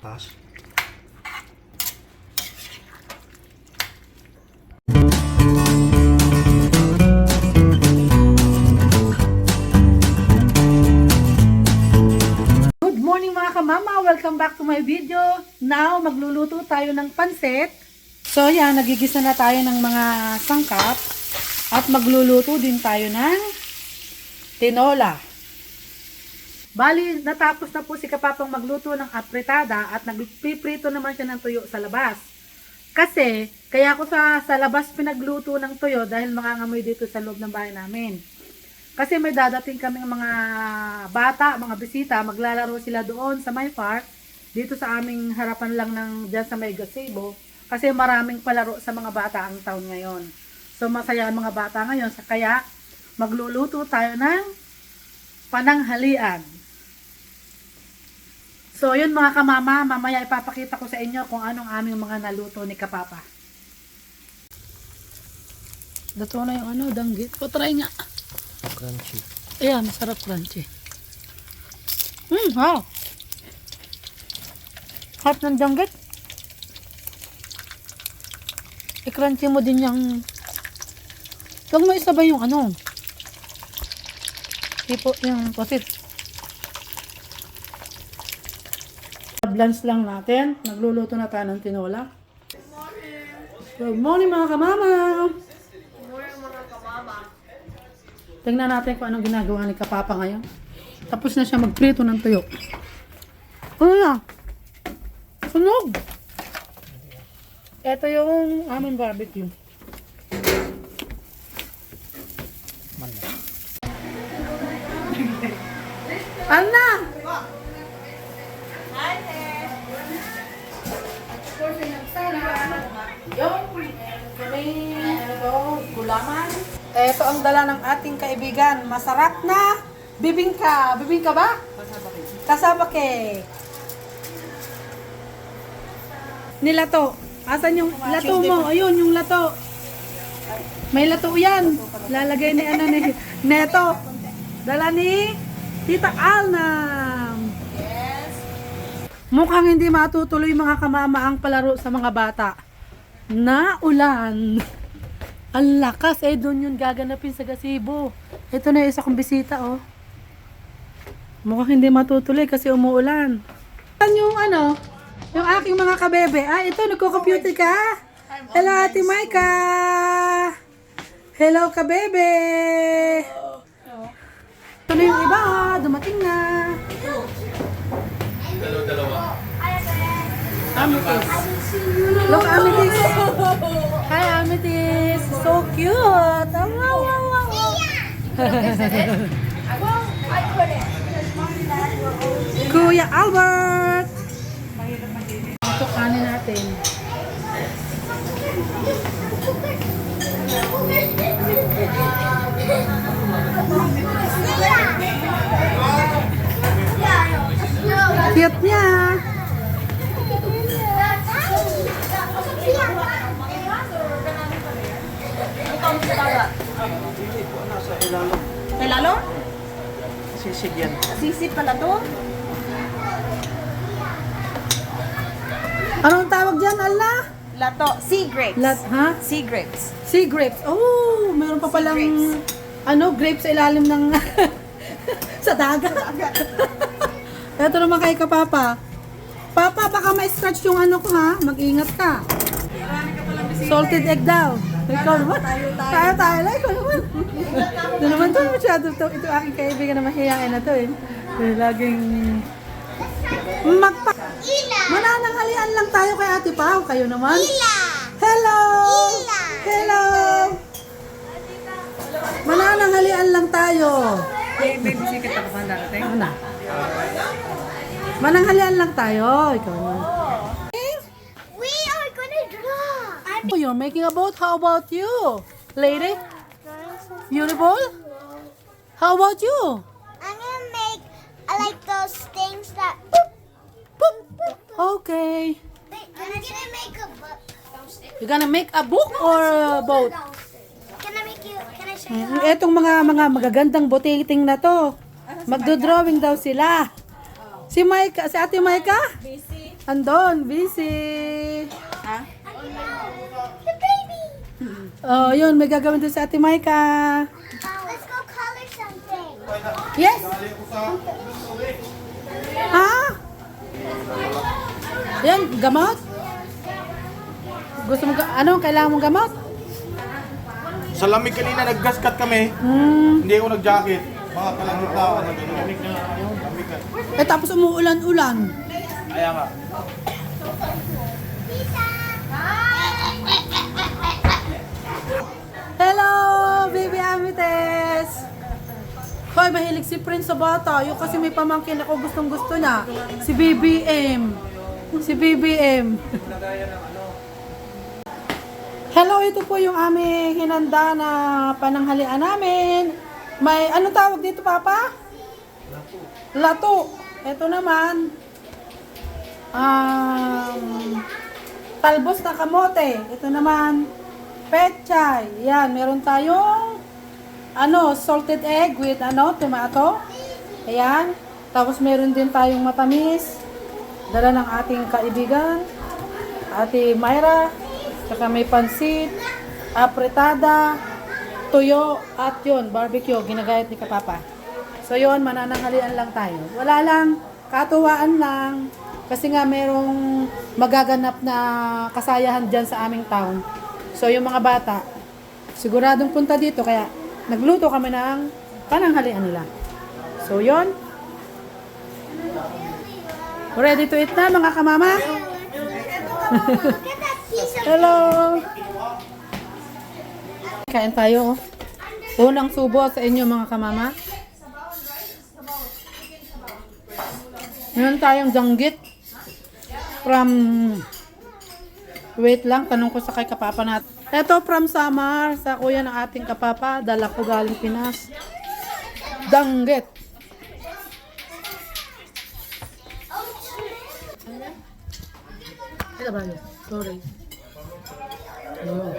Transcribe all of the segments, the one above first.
bukas. Good morning mga kamama! Welcome back to my video. Now, magluluto tayo ng pansit. So yan, nagigisa na tayo ng mga sangkap. At magluluto din tayo ng tinola. Bali, natapos na po si Kapapang magluto ng apritada at nagpiprito naman siya ng tuyo sa labas. Kasi, kaya ako sa labas pinagluto ng tuyo dahil makangamoy dito sa loob ng bahay namin. Kasi may dadating kaming mga bata, mga bisita, maglalaro sila doon sa my park, dito sa aming harapan lang ng dyan sa may gazebo, kasi maraming palaro sa mga bata ang taon ngayon. So masaya ang mga bata ngayon, kaya magluluto tayo ng pananghalian. So yun mga kamama, mamaya ipapakita ko sa inyo kung anong aming mga naluto ni Kapapa. Dato na yung ano, danggit. O try nga. Crunchy. Ayan, masarap crunchy. Wow. Harap ng danggit. I-crunchy mo din yung... Huwag mo isabay yung ano. Tipo yung posit. Blanch lang natin. Nagluluto na tayo ng tinola. Good morning mga kamama. Tingnan natin kung anong ginagawa ni Kapapa ngayon. Tapos na siya magprito ng tuyo. Ano na? Sunog! Ito yung aming barbecue. Ano na? Gulaman. Ito ang dala ng ating kaibigan. Masarap na bibingka. Bibingka ba? Kasabake. Nilato. Asan yung lato mo? Ayun, yung lato. May lato yan. Lalagay ni ano ni Neto. Dala ni Tita Alnam. Yes. Mukhang hindi matutuloy mga kamama ang palaro sa mga bata. Na ulan. Ang lakas doon yun gaganapin sa gazebo. Ito na yung isa kong bisita Mukhang hindi matutuloy kasi umuulan. Saan yung ano? Yung aking mga kabebe. Ito nagko-computer ka? Hello Ate Maika. Hello kabebe. Ito na yung iba. Dumating na. Amethyst. Look, Amethyst. Hi, Amethyst. So cute. Oh, wow, wow, wow. Kuya Albert. Ito kanin natin. Cute niya. May lalo? Sisig yan. Sisip pala to? Anong tawag dyan, Alna? Lato. Sea grapes. Ha? Sea grapes. Sea grapes. Oh, meron pa palang grapes. grapes sa ilalim ng sa dagat. Ito naman kay Kapapa. Papa, baka ma-scratch yung ano ko ha. Mag-ingat ka. Salted egg daw. Ikaw naman. Tayo. Ikaw naman. Ito naman to. Masyado to. Ito aking kaibigan na mahihain na to Laging manananghalian lang tayo kay Ate Pao. Kayo naman. Hello! Hello! Manananghalian lang tayo. Ano na? Mananghalian lang tayo. Ikaw naman. We are gonna draw. You're making a boat. How about you? Lady? Beautiful? How about you? I'm gonna make like those things that boop, boop, boop, boop. Okay. I'm gonna make a book. You're gonna make a book or a boat? Can I make you? Can I show you? Etong mga magagandang botiting na to. Magdo-drawing daw sila. Si Ate Maika? Andon, busy. Ha? The baby. Oh, yun, may gagawin doon sa Ate Maika. Let's go color something. Yes? Ha? Yan, gamot? Gusto mo, ano, kailangan mong gamot? Sa lamig kanina, nag-gaskat kami. Hindi ako nag-jacket. Mga kalangot na ako. Lamig na ayaw. Lamig na. Eh, tapos umuulan-ulan. Kaya nga. Hello, baby Amites! Hoy, mahilig si Prince sa bata. Yung kasi may pamangkin ako gustong-gusto niya. Si BBM. Si BBM. Hello, ito po yung aming hinanda na pananghalian namin. May, anong tawag dito, Papa? Lato. Ito naman, talbos na kamote. Ito naman, pechay. Yan, meron tayong salted egg with tomato. Ayan. Tapos meron din tayong matamis. Dala ng ating kaibigan, Ate Myra. Saka may pansit, apretada, tuyo, at yun, barbecue, ginagayat ni Kapapa. So yun, manananghalian lang tayo. Wala lang, katuwaan lang. Kasi nga merong magaganap na kasayahan dyan sa aming town. So yung mga bata, siguradong punta dito, kaya nagluto kami ng pananghalian nila. So yun. Ready to eat na mga kamama? Look at that piece of Hello! Kain tayo. Unang subo sa inyo mga kamama. Meron tayong danggit. Wait lang, tanong ko sa kay Kapapa natin. Ito from Samar, sa kuya ng ating Kapapa. Dala ko galing Pinas. Danggit. Ito ba yun? Sorry. Ayun.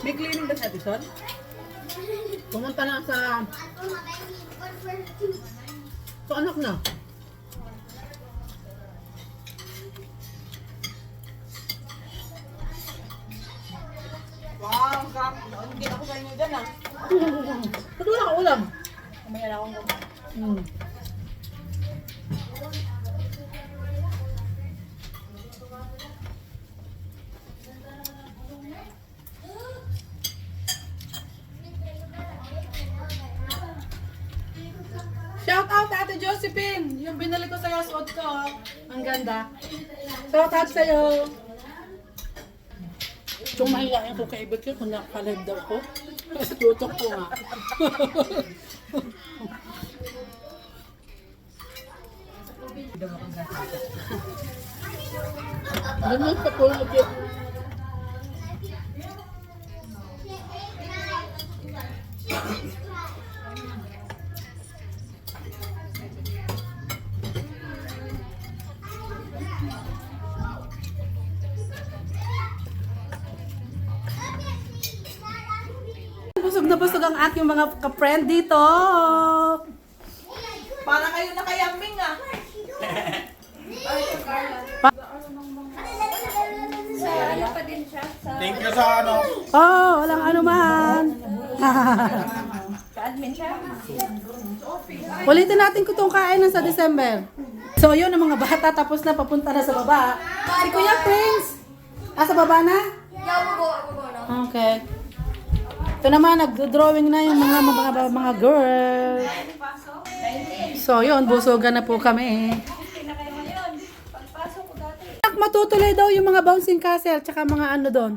May cleaning ba sa episode? Pumunta na sa anak na. Wow, sarap. Hindi ako sa inyo dyan ah. Ba't wala kang ulam? Kumaya na akong gumaya. Shout out Ate Josephine! Yung binili ko sa'yo suot ko. Ang ganda. Shout out sa'yo. Itong mahihain ko kay Ibig kung nakalive daw ko. Tutok ko nga. Ganun sa pulot yun. Busog ang aking mga ka-friend dito. Para kayo nakayambing ah. Thank you sa Oh, walang ano man. Ka-admin siya. Ulitin natin kung itong kainan sa December. So yun ang mga bata, tapos na papunta na sa baba. Si Kuya Prince. Sa baba na? Okay. Ito naman, nagdo-drawing na yung mga girl. So yun, busogan na po kami. Matutuloy daw yung mga bouncing castle, tsaka mga ano doon.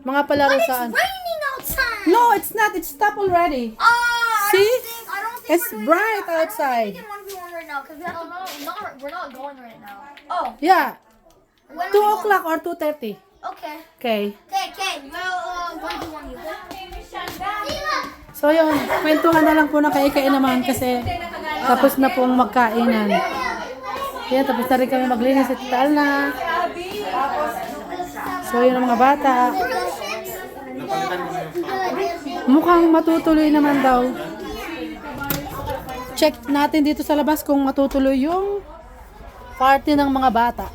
Mga palaro saan. raining outside. No, it's not. It's stopped already. See? I don't think It's bright outside. we can 1v1 right now because we have to. We're not going right now. Oh, Yeah. when 2 o'clock or 2:30. Okay. Okay. Okay. Well, 1v1 you. So yun, kwentuhan na lang po na kain naman kasi tapos na pong magkainan. Yan, tapos na rin kami maglinis at tal na. So, yun ang mga bata. Mukhang matutuloy naman daw. Check natin dito sa labas kung matutuloy yung party ng mga bata.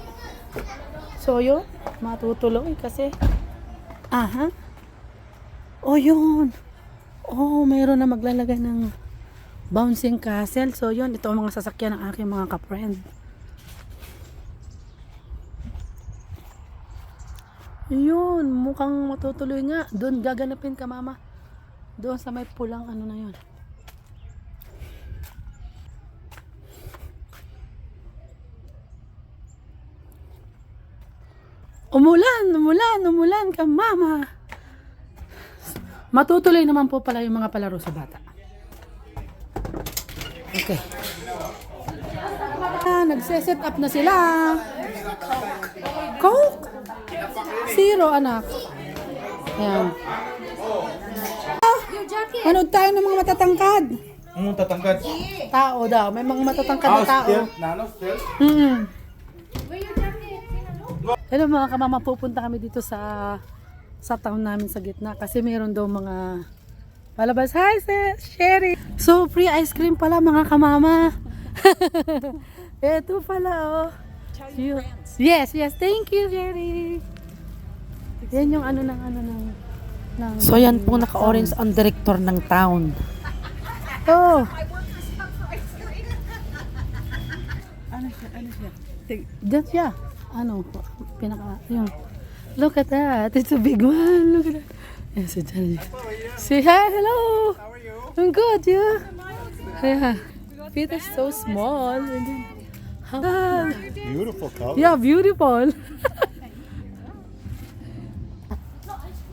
So, yun. Matutuloy kasi. Aha. Oh, yun. Oh, mayroon na maglalagay ng bouncing castle. So, yun. Ito ang mga sasakyan ng aking mga ka-friend. Yun. Mukhang matutuloy nga. Doon gaganapin ka, mama. Doon sa may pulang ano na yun. Umulan ka, mama. Matutuloy naman po pala yung mga palaro sa bata. Okay. Nagse-set up na sila. Coke? Zero, anak. Ayan. Manood tayo ng mga matatangkad. Tatangkad. Tao daw. May mga matatangkad na tao. Still? Hello mga kamama, pupunta kami dito sa town namin sa gitna kasi meron daw mga palabas. Hi, Sherry! So, free ice cream pala mga kamama. Ito pala, oh. Yes, thank you, Sherry. Yan yung ano ng So, yan pong naka-orange ang director ng town. Oh. Ano siya? Diyan siya. Ano, yun. Look at that. It's a big one. Look at that. Yes, it's Johnny. Say hi, hello. How are you? I'm good, yeah. Yeah. Feet are so small. And then, Beautiful color. yeah, beautiful.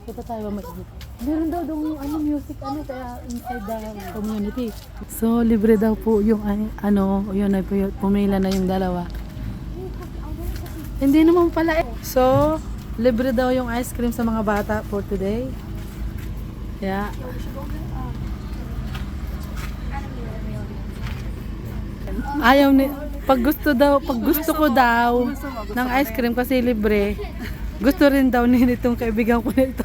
Ito tayo makikita. Meron daw yung music kaya inside the community. So, libre daw po yung yun na po, pumila na yung dalawa. Hindi naman pala eh. So, libre daw yung ice cream sa mga bata for today. Yeah. Ayaw ni pag gusto ko daw ng ice cream kasi libre. Gusto rin daw nitong kaibigan ko nito.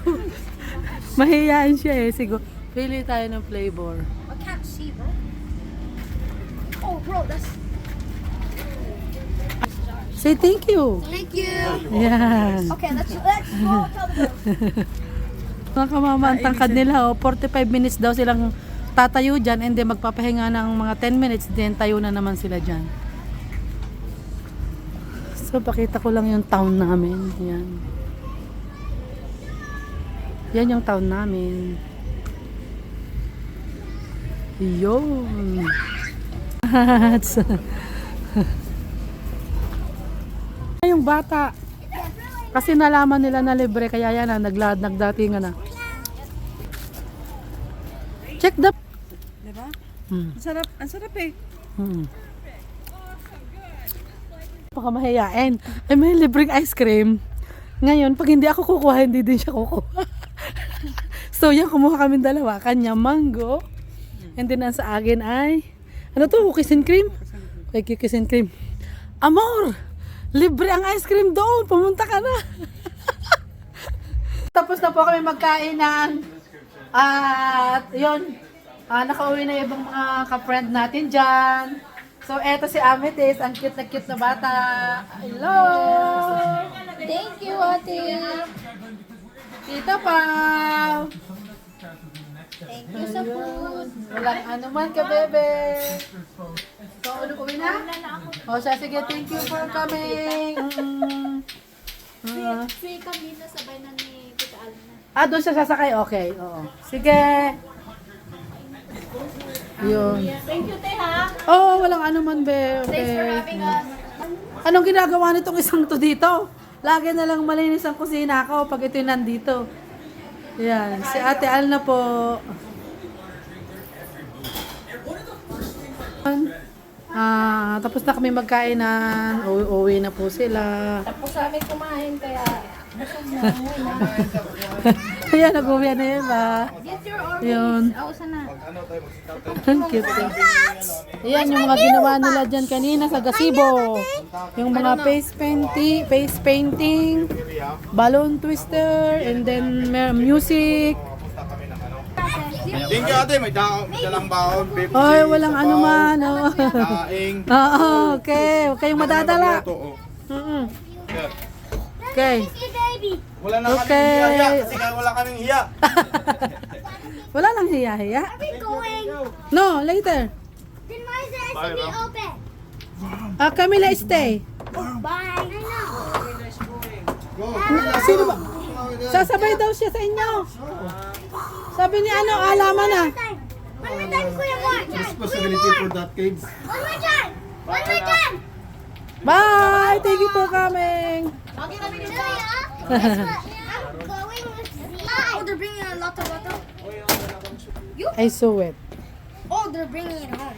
Mahiyaan siya eh. Siguro, pili tayo ng flavor. I can't see, bro. Oh, bro, that's... Say thank you. Thank you. Yan. Okay, let's go. Tell them. Mga kamama, ang tangkad nila, 45 minutes daw silang tatayo dyan and then magpapahinga ng mga 10 minutes, then tayo na naman sila dyan. So, pakita ko lang yung town namin. Yan. Yan yung town namin. Yun. Yung bata. Kasi nalaman nila na libre, kaya yan na, nagdatingan na. Check the... Diba? Hmm. Ang sarap eh. Baka mahihain. Ay, may libreng ice cream. Ngayon, pag hindi ako kukuha, hindi din siya kukuha. So, yan, kumuha kami dalawa. Kanya, mango. And then, ang sa akin ay... Ano to? Cookies and cream? Okay, cookies and cream. Amor! Libre ang ice cream doon. Pumunta ka na. Tapos na po kami magkainan. At yun, nakauwi na yung ibang mga ka-friend natin dyan. So, eto si Amethyst, ang cute na bata. Hello! Thank you, ate. Tita Pao! Thank you sa food. Walang ano man ka, bebe. So, uwi na? O siya, sige, thank you for coming. Free kami na sabay na ni Tita Alna. Doon siya sasakay? Okay, oo. Sige. Yun. Thank you, te, ha? Oh, walang ano man, be. Okay. Thanks for having us. Anong ginagawa nitong isang to dito? Lagi na lang malinis ang kusina ko pag ito'y nandito. Yan, si Ate Alna po. Tapos na kami magkainan. Uwi na po sila. Tapos kami kumain, kaya... Ayan, nag-uwi na yun ba? Get your orange. Yun. Oh, sana. Ang cute. Ayan, yung mga ginawa nila dyan kanina sa gazebo. Yung mga face painting. Iya. balloon twister, and then music. Pupunta kami ng ano. Thank you ate, may dalang baon, babe. Oy, walang ano man. Oh. Daing. Oo, okay. Huwag kayong madadala. Mm-mm. Okay. Miss you, baby. Wala na Okay. kaming hiya kasi wala kaming hiya. Wala lang hiya-hiya. Are we going? No, later. Then why is it Bye, be Ram. open? Camila, stay. Bye. I know. Sino ba? Sasabay daw siya sa inyo. Sabi ni ano, alaman na. One more time, Kuya Mark. Responsibility for that kids. One more time. One more time. Bye! Thank you for coming. Julia, guess what? I'm going with Zia. Oh, they're bringing a lot of water. I saw it. Oh, they're bringing it home.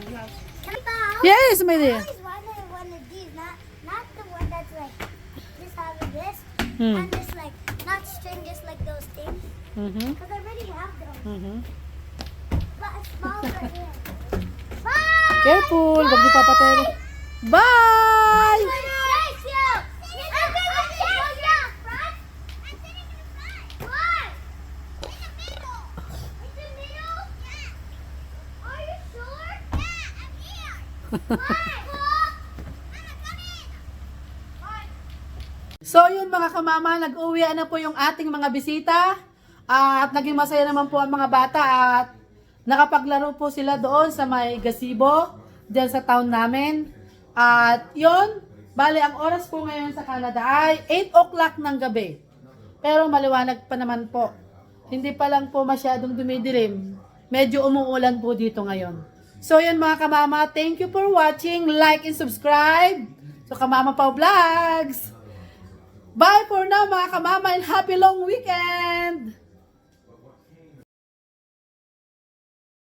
Can I? Yes, my I dear. always wanted one of these, not the one that's like just having this Hmm. and just like not string, just like those things. Mhm. Because I already have them, Mhm. but a small right here. Bye. Careful, wag niyo papatay. Bye! Thank you. I'm going to chase you. Front? I'm sitting in the front. Why? In the middle. In the middle? Yeah. Are you sure? Yeah, I'm here. Why? Mama, come in. Why? So yun mga kamama, nag-uwi na po yung ating mga bisita. At naging masaya naman po ang mga bata at nakapaglaro po sila doon sa may gazebo dyan sa town namin. At yun, bali ang oras po ngayon sa Canada ay 8 o'clock ng gabi. Pero maliwanag pa naman po. Hindi pa lang po masyadong dumidilim. Medyo umuulan po dito ngayon. So yun mga kamama, thank you for watching. Like and subscribe sa Kamama Pao Vlogs. Bye for now mga kamama and happy long weekend!